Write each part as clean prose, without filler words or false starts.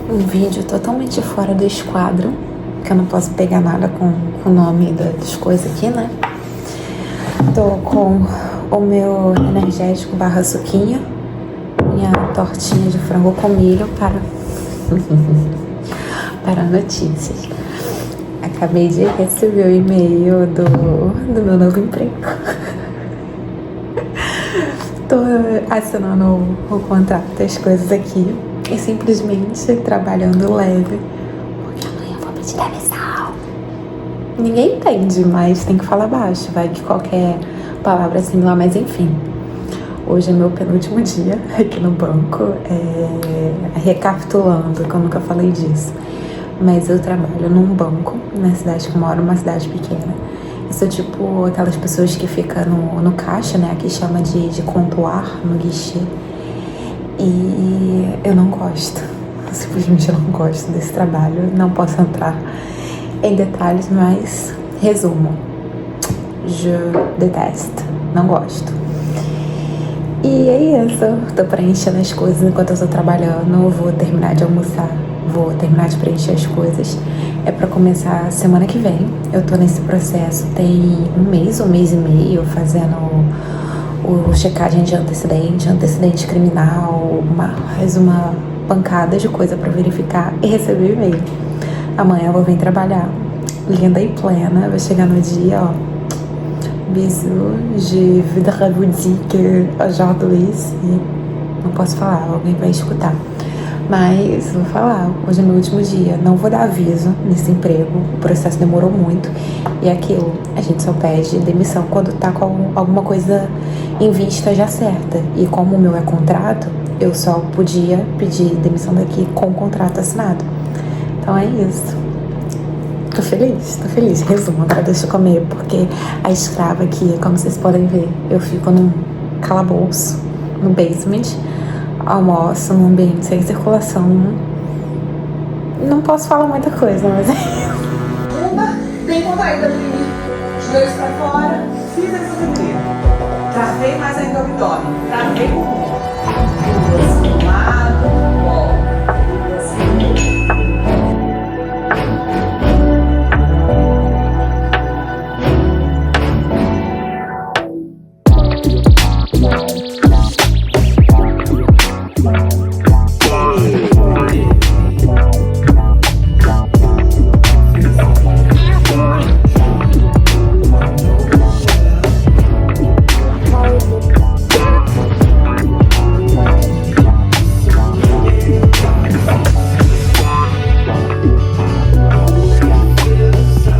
Um vídeo totalmente fora do esquadro, que eu não posso pegar nada com o nome das coisas aqui, né? Tô com o meu energético / suquinho, minha tortinha de frango com milho para notícias. Acabei de receber o e-mail do meu novo emprego. Tô assinando o contrato, as coisas aqui, e simplesmente trabalhando leve, porque amanhã eu vou pedir demissão. Ninguém entende, mas tem que falar baixo, vai que qualquer palavra é similar, mas enfim. Hoje é meu penúltimo dia aqui no banco, recapitulando, que eu nunca falei disso. Mas eu trabalho num banco, na cidade que eu moro, uma cidade pequena. Eu sou tipo aquelas pessoas que ficam no caixa, né? Aqui chama de comptoir, no guichê. E eu não gosto. Eu simplesmente não gosto desse trabalho. Não posso entrar em detalhes, mas resumo. Je déteste. Não gosto. E é isso. Tô preenchendo as coisas enquanto eu tô trabalhando. Vou terminar de almoçar. Vou terminar de preencher as coisas. É pra começar semana que vem. Eu tô nesse processo tem um mês e meio, fazendo o checagem de antecedente criminal, mais uma pancada de coisa pra verificar e receber e-mail. Amanhã eu vou vir trabalhar, linda e plena. Vai chegar no dia, ó. Bisous, je voudrais vous dire que aujourd'hui, não posso falar, alguém vai escutar. Mas vou falar, hoje é meu último dia, não vou dar aviso nesse emprego, o processo demorou muito. E é aquilo, a gente só pede demissão quando tá com alguma coisa em vista já certa. E como o meu é contrato, eu só podia pedir demissão daqui com o contrato assinado. Então é isso. Tô feliz. Resumo, agora deixa eu comer, porque a escrava aqui, como vocês podem ver, eu fico num calabouço, no basement, almoço num ambiente sem circulação. Não posso falar muita coisa, mas Uma, tem vontade de abrir os dois pra fora, fiz essa primeira. Travei mais ainda o abdômen, travei o mundo. Duas de um lado, volta.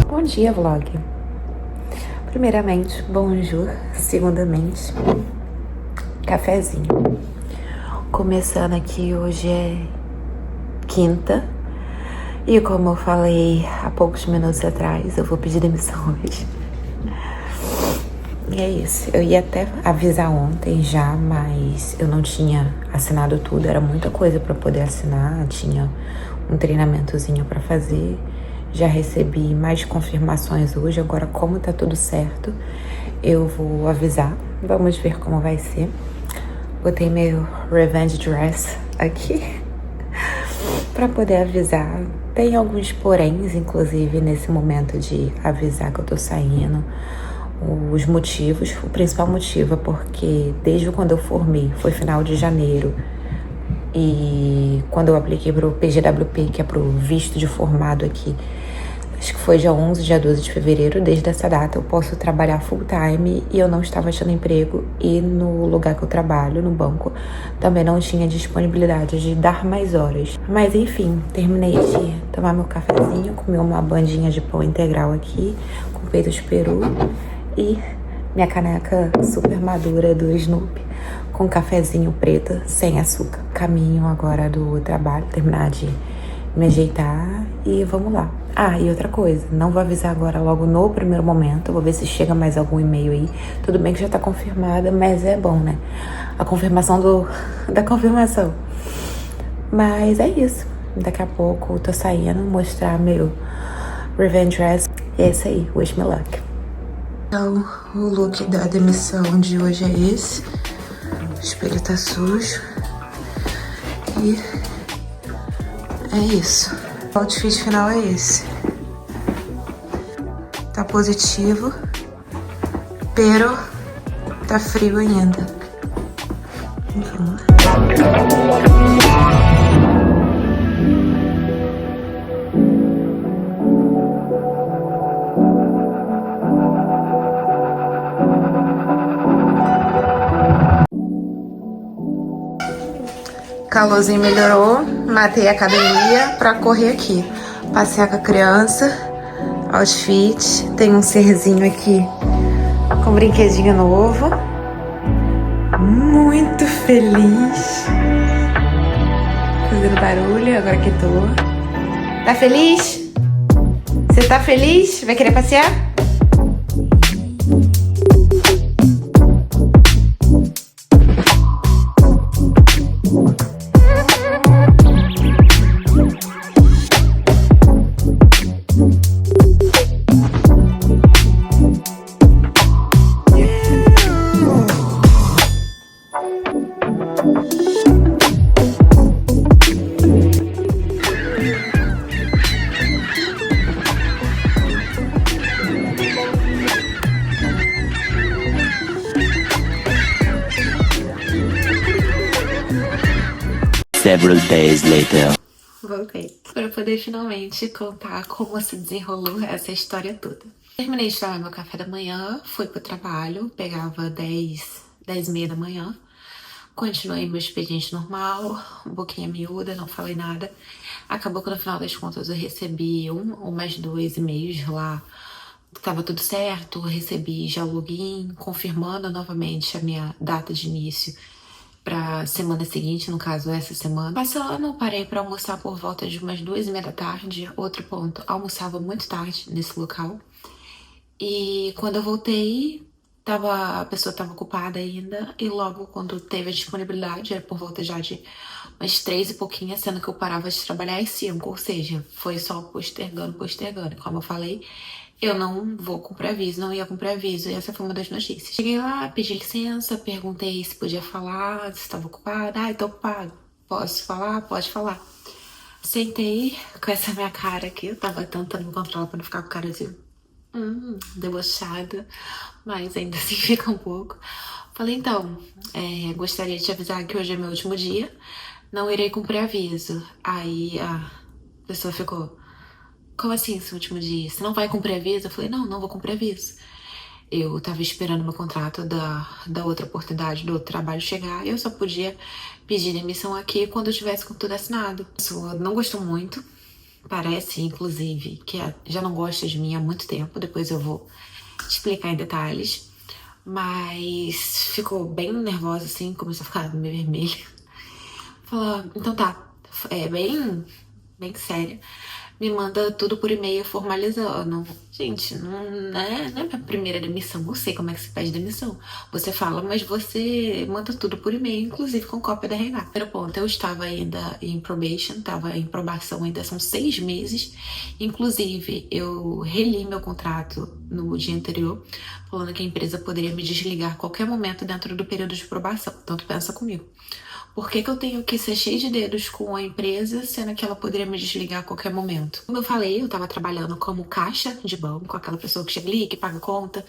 Bom dia, vlog. Primeiramente, bonjour. Segundamente, cafezinho. Começando aqui, hoje é quinta. E como eu falei há poucos minutos atrás, eu vou pedir demissão hoje. E é isso. Eu ia até avisar ontem já, mas eu não tinha assinado tudo. Era muita coisa pra poder assinar. Tinha um treinamentozinho pra fazer. Já recebi mais confirmações hoje. Agora, como tá tudo certo, eu vou avisar. Vamos ver como vai ser. Botei meu revenge dress aqui pra poder avisar. Tem alguns poréns, inclusive, nesse momento de avisar que eu tô saindo. Os motivos, o principal motivo é porque desde quando eu formei, foi final de janeiro, e quando eu apliquei pro PGWP, que é pro visto de formado aqui, acho que foi dia 11, dia 12 de fevereiro, desde essa data eu posso trabalhar full time e eu não estava achando emprego, e no lugar que eu trabalho, no banco, também não tinha disponibilidade de dar mais horas. Mas enfim, terminei de tomar meu cafezinho, comer uma bandinha de pão integral aqui, com peito de peru, e minha caneca super madura do Snoopy, com cafezinho preto, sem açúcar. Caminho agora do trabalho, terminar de me ajeitar e vamos lá. Ah, e outra coisa, não vou avisar agora logo no primeiro momento, vou ver se chega mais algum e-mail aí. Tudo bem que já tá confirmada, mas é bom, né? A confirmação da confirmação. Mas é isso. Daqui a pouco eu tô saindo, mostrar meu revenge dress. E é isso aí, wish me luck. Então, o look da demissão de hoje é esse. O espelho tá sujo. E é isso. O outfit final é esse. Tá positivo, pero tá frio ainda. Vamos lá. Calorzinho melhorou, matei a academia pra correr aqui. Passear com a criança, outfit, tem um serzinho aqui com brinquedinho novo. Muito feliz. Fazendo barulho, agora que tô. Tá feliz? Você tá feliz? Vai querer passear? Several days later. Voltei para poder finalmente contar como se desenrolou essa história toda. Terminei de tomar meu café da manhã, fui pro trabalho, pegava 10h30 da manhã. Continuei meu expediente normal, boquinha miúda, não falei nada. Acabou que no final das contas eu recebi um ou mais 2 e-mails lá. Tava tudo certo, recebi já o login, confirmando novamente a minha data de início pra semana seguinte, no caso essa semana. Passando, parei pra almoçar por volta de umas 2h30 da tarde. Outro ponto, almoçava muito tarde nesse local. E quando eu voltei, a pessoa tava ocupada ainda. E logo quando teve a disponibilidade, era por volta já de umas 3 e pouquinho, sendo que eu parava de trabalhar às 5. Ou seja, foi só postergando. Como eu falei, eu não vou com preaviso, não ia com preaviso. E essa foi uma das notícias. Cheguei lá, pedi licença, perguntei se podia falar, se estava ocupada. Tô ocupado. Posso falar? Pode falar. Sentei com essa minha cara aqui. Eu tava tentando me controlar pra não ficar com cara de debochada, mas ainda assim fica um pouco. Falei, então, gostaria de te avisar que hoje é meu último dia. Não irei com preaviso. Aí a pessoa ficou... Como assim, seu último dia? Você não vai com preaviso? Eu falei, não vou com preaviso. Eu tava esperando meu contrato da outra oportunidade, do outro trabalho chegar. E eu só podia pedir demissão aqui quando eu tivesse com tudo assinado. A pessoa não gostou muito. Parece, inclusive, que já não gosta de mim há muito tempo. Depois eu vou explicar em detalhes. Mas ficou bem nervosa, assim. Começou a ficar meio vermelha. Falou, então tá. Bem séria. Me manda tudo por e-mail formalizando. Gente, não é minha primeira demissão. Eu sei como é que se pede demissão. Você fala, mas você manda tudo por e-mail, inclusive com cópia da RH. Primeiro ponto, eu estava ainda em probation, estava em probação, ainda são 6 meses. Inclusive, eu reli meu contrato no dia anterior, falando que a empresa poderia me desligar a qualquer momento dentro do período de probação. Então, tu pensa comigo. Por que eu tenho que ser cheio de dedos com a empresa, sendo que ela poderia me desligar a qualquer momento? Como eu falei, eu tava trabalhando como caixa de banco, aquela pessoa que chega ali, que paga conta.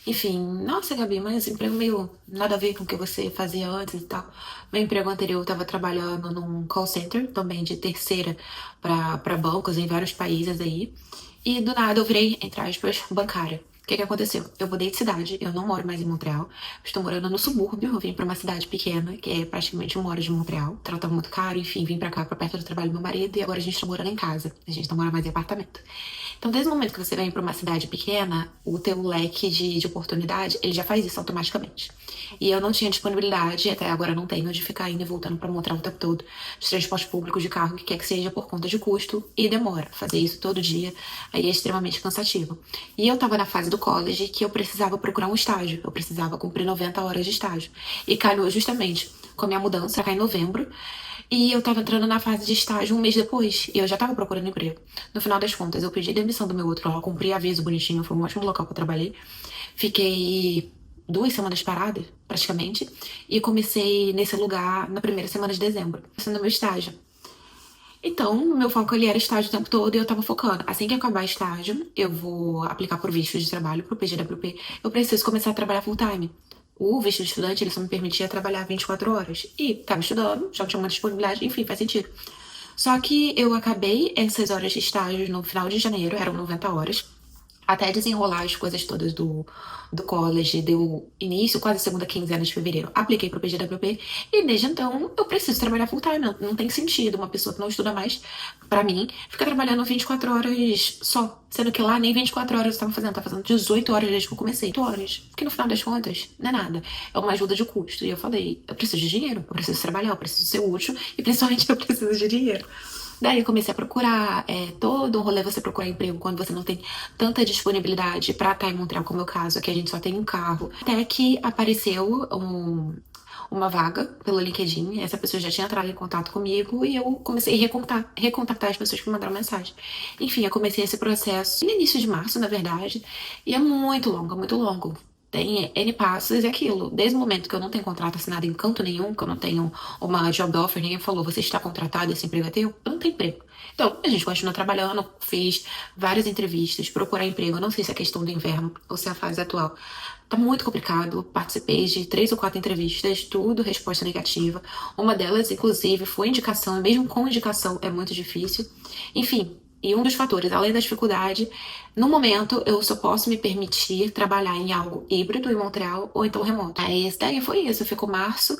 Enfim, nossa, Gabi, mas emprego meio nada a ver com o que você fazia antes e tal. Meu emprego anterior, eu tava trabalhando num call center, também de terceira pra bancos em vários países aí. E do nada eu virei, entre aspas, bancária. O que aconteceu? Eu mudei de cidade, eu não moro mais em Montreal. Estou morando no subúrbio, eu vim pra uma cidade pequena, que é praticamente 1 hora de Montreal. O tava muito caro, enfim, vim pra cá, pra perto do trabalho do meu marido, e agora a gente tá morando em casa. A gente não mora mais em apartamento. Então, desde o momento que você vem pra uma cidade pequena, o teu leque de oportunidade, ele já faz isso automaticamente. E eu não tinha disponibilidade, até agora não tenho, de ficar indo e voltando pra Montreal o tempo todo, de transporte público, de carro, o que quer que seja, por conta de custo e demora. Fazer isso todo dia aí é extremamente cansativo. E eu tava na fase do college que eu precisava procurar um estágio, eu precisava cumprir 90 horas de estágio. E calhou justamente com a minha mudança pra cá em novembro. E eu tava entrando na fase de estágio 1 mês depois. E eu já tava procurando emprego. No final das contas, eu pedi demissão do meu outro lá, cumpri aviso bonitinho, foi um ótimo local que eu trabalhei. Fiquei 2 semanas parada, praticamente, e comecei nesse lugar na primeira semana de dezembro, sendo meu estágio. Então, meu foco ali era estágio o tempo todo e eu tava focando. Assim que acabar estágio, eu vou aplicar por visto de trabalho pro PGWP. Eu preciso começar a trabalhar full time. O visto de estudante, ele só me permitia trabalhar 24 horas. E tava estudando, já tinha uma disponibilidade, enfim, faz sentido. Só que eu acabei essas horas de estágio no final de janeiro, eram 90 horas. Até desenrolar as coisas todas do college, deu início, quase segunda quinzena de fevereiro. Apliquei pro PGWP e desde então eu preciso trabalhar full time. Não tem sentido uma pessoa que não estuda mais, pra mim, ficar trabalhando 24 horas só. Sendo que lá nem 24 horas eu tava fazendo 18 horas desde que eu comecei. 8 horas. Porque no final das contas, não é nada. É uma ajuda de custo. E eu falei, eu preciso de dinheiro, eu preciso trabalhar, eu preciso ser útil e principalmente eu preciso de dinheiro. Daí eu comecei a procurar, todo um rolê você procurar emprego quando você não tem tanta disponibilidade pra estar em Montreal, como é o caso, aqui a gente só tem um carro. Até que apareceu uma vaga pelo LinkedIn, essa pessoa já tinha entrado em contato comigo e eu comecei a recontactar as pessoas que me mandaram mensagem. Enfim, eu comecei esse processo no início de março, na verdade, e é muito longo, muito longo. Tem N passos e aquilo. Desde o momento que eu não tenho contrato assinado em canto nenhum, que eu não tenho uma job offer, ninguém falou, você está contratado, esse emprego é teu, eu não tenho emprego. Então, a gente continua trabalhando, fiz várias entrevistas, procurar emprego, eu não sei se é questão do inverno ou se é a fase atual. Tá muito complicado, participei de 3 ou 4 entrevistas, tudo resposta negativa. Uma delas, inclusive, foi indicação, e mesmo com indicação é muito difícil. Enfim, e um dos fatores, além da dificuldade, no momento eu só posso me permitir trabalhar em algo híbrido em Montreal ou então remoto. Aí esse daí foi isso, ficou março,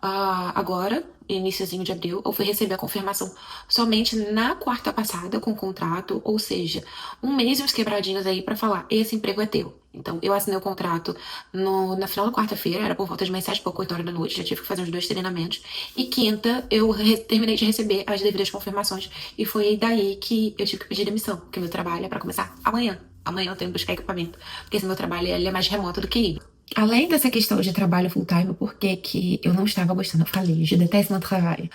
agora, iniciozinho de abril, eu fui receber a confirmação somente na quarta passada com o contrato, ou seja, um mês e uns quebradinhos aí pra falar, esse emprego é teu. Então, eu assinei o contrato na final da quarta-feira, era por volta de umas 7 e pouco, 8 horas da noite, já tive que fazer uns 2 treinamentos. E quinta, eu terminei de receber as devidas confirmações. E foi daí que eu tive que pedir demissão, porque meu trabalho é pra começar amanhã. Amanhã eu tenho que buscar equipamento, porque esse meu trabalho ele é mais remoto do que híbrido. Além dessa questão de trabalho full-time, por que eu não estava gostando? Eu falei, je déteste mon travail.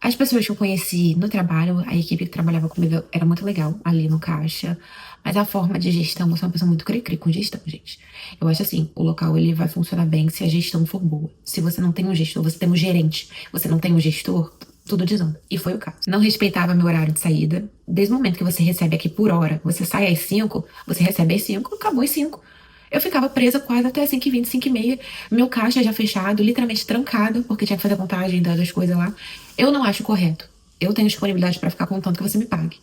As pessoas que eu conheci no trabalho, a equipe que trabalhava comigo era muito legal ali no caixa, mas a forma de gestão, eu sou uma pessoa muito cri-cri com gestão, gente. Eu acho assim, o local ele vai funcionar bem se a gestão for boa. Se você não tem um gestor, você tem um gerente, você não tem um gestor, tudo desanda. E foi o caso. Não respeitava meu horário de saída. Desde o momento que você recebe aqui por hora, você sai às 5, você recebe às 5, acabou às 5. Eu ficava presa quase até 5h20, 5h30. Meu caixa já fechado, literalmente trancado, porque tinha que fazer a contagem das coisas lá. Eu não acho correto. Eu tenho disponibilidade pra ficar contando que você me pague.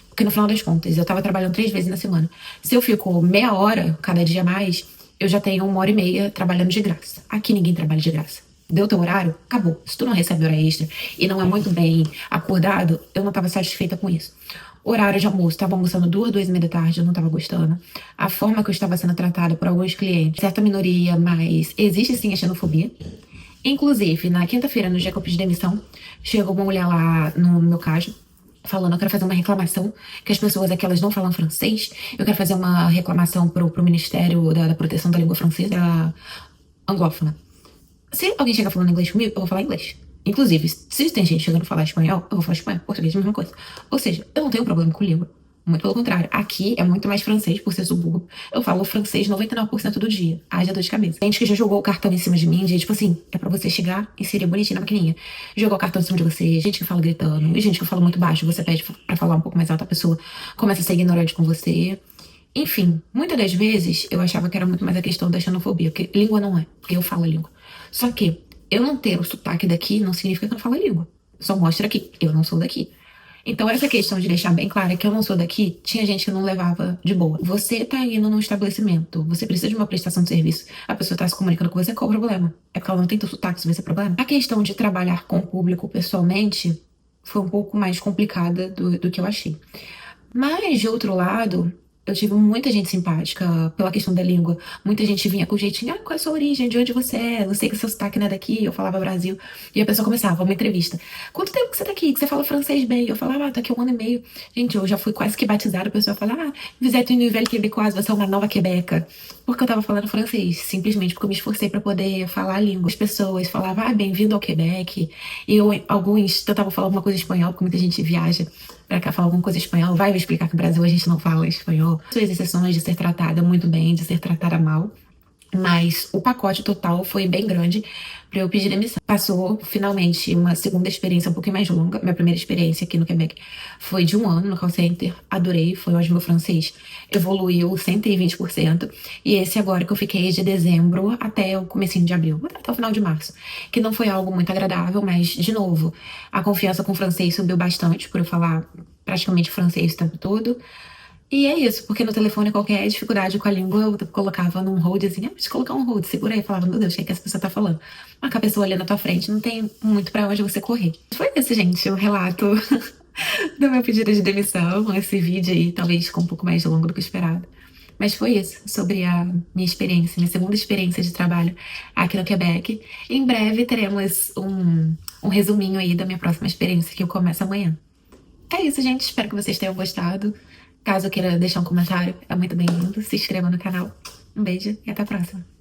Porque no final das contas, eu tava trabalhando 3 vezes na semana. Se eu fico meia hora, cada dia mais, eu já tenho 1h30 trabalhando de graça. Aqui ninguém trabalha de graça. Deu teu horário? Acabou. Se tu não recebe hora extra e não é muito bem acordado, eu não tava satisfeita com isso. Horário de almoço, tava almoçando 2h30 da tarde, eu não tava gostando. A forma que eu estava sendo tratada por alguns clientes, certa minoria, mas existe sim a xenofobia. Inclusive, na quinta-feira, no dia que eu pedi demissão, chegou uma mulher lá no meu caixa, falando, eu quero fazer uma reclamação, que as pessoas aqui, elas não falam francês, eu quero fazer uma reclamação pro Ministério da Proteção da Língua Francesa anglófona. Se alguém chegar falando inglês comigo, eu vou falar inglês. Inclusive, se tem gente chegando a falar espanhol, eu vou falar espanhol, português, a mesma coisa. Ou seja, eu não tenho problema com língua. Muito pelo contrário. Aqui é muito mais francês por ser subúrbio. Eu falo francês 99% do dia. Haja dor de cabeça. Tem gente que já jogou o cartão em cima de mim, gente, tipo assim, é pra você chegar e inserir bonitinho na maquininha. Jogou o cartão em cima de você, gente que fala gritando, e gente que fala muito baixo, você pede pra falar um pouco mais alto, a pessoa começa a ser ignorante com você. Enfim, muitas das vezes eu achava que era muito mais a questão da xenofobia, porque língua não é, porque eu falo a língua. Só que eu não ter o sotaque daqui não significa que eu não falo a língua. Só mostra que eu não sou daqui. Então, essa questão de deixar bem clara que eu não sou daqui, tinha gente que não levava de boa. Você tá indo num estabelecimento, você precisa de uma prestação de serviço, a pessoa tá se comunicando com você, qual o problema? É porque ela não tem teu sotaque, isso vai ser problema? A questão de trabalhar com o público pessoalmente foi um pouco mais complicada do que eu achei. Mas, de outro lado, eu tive muita gente simpática pela questão da língua. Muita gente vinha com jeitinho, qual é a sua origem? De onde você é? Eu sei que seu sotaque não é daqui. Eu falava Brasil. E a pessoa começava uma entrevista. Quanto tempo que você tá aqui? Que você fala francês bem? Eu falava, tô aqui 1 ano e meio. Gente, eu já fui quase que batizada. A pessoa fala, vous êtes une nouvelle québécoise, você é uma nova Quebeca. Porque eu tava falando francês. Simplesmente porque eu me esforcei pra poder falar a língua. As pessoas falavam, bem-vindo ao Quebec. E alguns tentavam falar alguma coisa em espanhol, porque muita gente viaja pra cá falar alguma coisa em espanhol, vai me explicar que no Brasil a gente não fala espanhol. Suas exceções de ser tratada muito bem, de ser tratada mal. Mas o pacote total foi bem grande para eu pedir demissão. Passou, finalmente, uma segunda experiência um pouquinho mais longa. Minha primeira experiência aqui no Quebec foi de 1 ano no call center. Adorei, foi onde meu francês evoluiu 120%. E esse agora que eu fiquei de dezembro até o comecinho de abril, até o final de março. Que não foi algo muito agradável, mas, de novo, a confiança com o francês subiu bastante por eu falar praticamente francês o tempo todo. E é isso, porque no telefone qualquer dificuldade com a língua eu colocava num hold assim, deixa eu colocar um hold, segura aí, eu falava, meu Deus, o que é que essa pessoa tá falando? Mas com a pessoa ali na tua frente, não tem muito pra onde você correr. Foi isso, gente, o relato do meu pedido de demissão, esse vídeo aí, talvez ficou um pouco mais longo do que eu esperava. Mas foi isso, sobre a minha experiência, minha segunda experiência de trabalho aqui no Quebec. Em breve teremos um resuminho aí da minha próxima experiência, que eu começo amanhã. É isso, gente. Espero que vocês tenham gostado. Caso queira deixar um comentário, é muito bem-vindo. Se inscreva no canal. Um beijo e até a próxima.